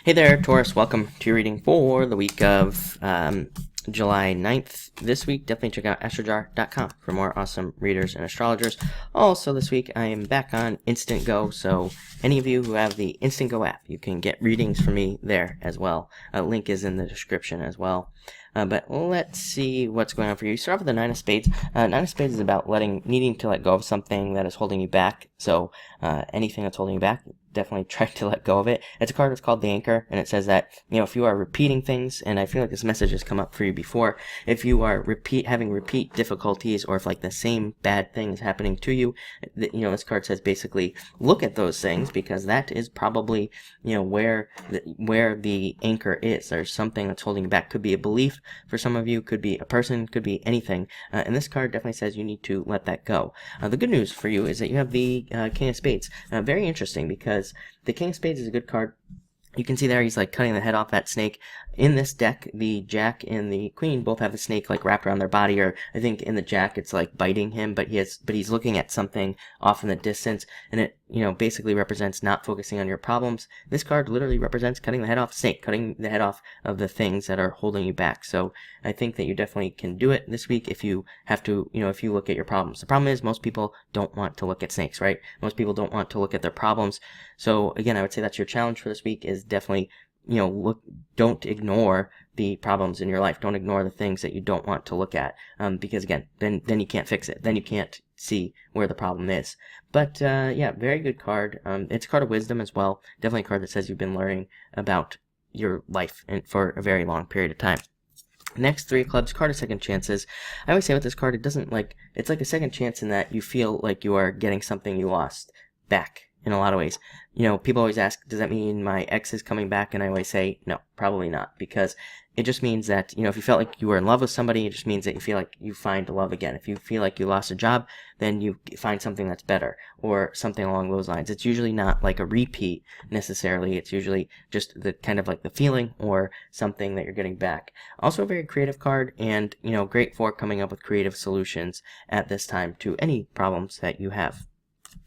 Hey there, Taurus. Welcome to your reading for the week of July 9th. This week, definitely check out astrojar.com for more awesome readers and astrologers. Also, this week, I am back on Instant Go, so any of you who have the Instant Go app, you can get readings from me there as well. Link is in the description as well. But let's see what's going on for you. Start off with the Nine of Spades. Nine of Spades is about needing to let go of something that is holding you back. So anything that's holding you back, definitely try to let go of it. It's a card that's called the Anchor, and it says that, if you are repeating things, and I feel like this message has come up for you before, if you are having repeat difficulties, or if like the same bad thing is happening to you, this card says basically look at those things, because that is probably, where the anchor is. There's something that's holding you back. Could be a belief for some of you, could be a person, could be anything. And this card definitely says you need to let that go. The good news for you is that you have the King of Spades. Very interesting, because the King of Spades is a good card. You can see there he's like cutting the head off that snake. In this deck, the Jack and the Queen both have the snake like wrapped around their body, or I think in the Jack it's like biting him, but he's looking at something off in the distance, and it basically represents not focusing on your problems. This card literally represents cutting the head off a snake, cutting the head off of the things that are holding you back. So I think that you definitely can do it this week if you have to, if you look at your problems. The problem is most people don't want to look at snakes, right? Most people don't want to look at their problems. So again, I would say that's your challenge for this week, is definitely don't ignore the problems in your life. Don't ignore the things that you don't want to look at, because again, then you can't fix it. Then you can't see where the problem is. But yeah, very good card. It's a card of wisdom as well. Definitely a card that says you've been learning about your life and for a very long period of time. Next, Three of Clubs, card of second chances. I always say with this card, it's like a second chance in that you feel like you are getting something you lost back in a lot of ways. People always ask, does that mean my ex is coming back? And I always say, no, probably not, because it just means that, if you felt like you were in love with somebody, it just means that you feel like you find love again. If you feel like you lost a job, then you find something that's better, or something along those lines. It's usually not like a repeat necessarily. It's usually just the kind of like the feeling or something that you're getting back. Also a very creative card, and, great for coming up with creative solutions at this time to any problems that you have.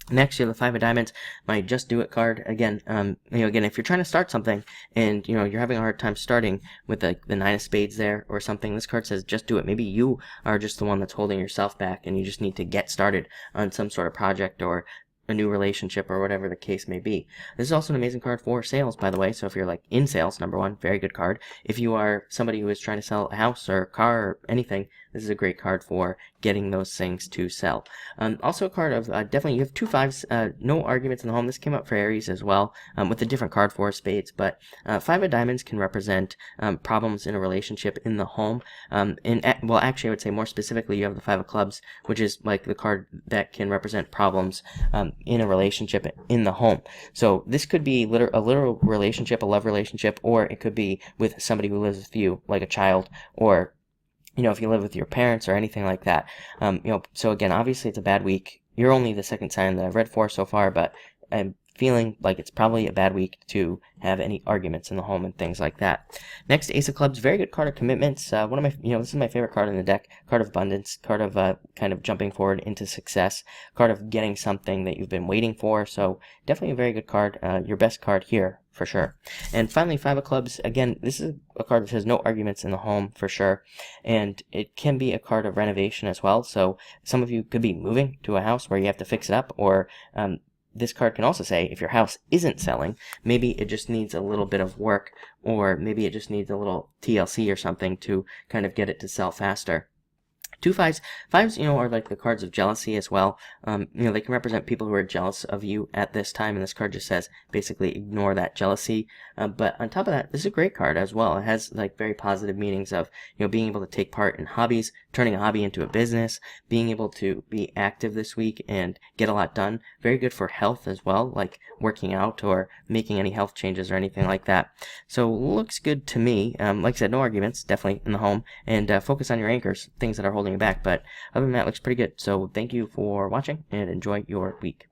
Next, you have the Five of Diamonds, my Just Do It card. Again, again, if you're trying to start something and, you're having a hard time starting with the Nine of Spades there or something, this card says just do it. Maybe you are just the one that's holding yourself back, and you just need to get started on some sort of project or a new relationship or whatever the case may be. This is also an amazing card for sales, by the way. So if you're like in sales, number one, very good card. If you are somebody who is trying to sell a house or a car or anything, this is a great card for getting those things to sell. Also a card of definitely, you have two fives, no arguments in the home. This came up for Aries as well, with a different card for spades, but Five of Diamonds can represent problems in a relationship in the home. Well, actually, I would say more specifically, you have the Five of Clubs, which is like the card that can represent problems in a relationship in the home. So this could be a literal relationship, a love relationship, or it could be with somebody who lives with you, like a child, or if you live with your parents or anything like that. So again, obviously it's a bad week. You're only the second sign that I've read for so far, but I'm feeling like it's probably a bad week to have any arguments in the home and things like that. Next, Ace of Clubs, very good card of commitments. One of my, this is my favorite card in the deck. Card of abundance, card of kind of jumping forward into success, card of getting something that you've been waiting for. So definitely a very good card. Your best card here for sure. And finally, Five of Clubs. Again, this is a card that has no arguments in the home for sure, and it can be a card of renovation as well. So some of you could be moving to a house where you have to fix it up, or this card can also say if your house isn't selling, maybe it just needs a little bit of work, or maybe it just needs a little TLC or something to kind of get it to sell faster. Two fives. Fives, are like the cards of jealousy as well. They can represent people who are jealous of you at this time, and this card just says basically ignore that jealousy. But on top of that, this is a great card as well. It has like very positive meanings of, being able to take part in hobbies, turning a hobby into a business, being able to be active this week and get a lot done. Very good for health as well, like working out or making any health changes or anything like that. So looks good to me. Like I said, no arguments, definitely in the home, and focus on your anchors, things that are holding you back. But other than that, looks pretty good. So thank you for watching, and enjoy your week.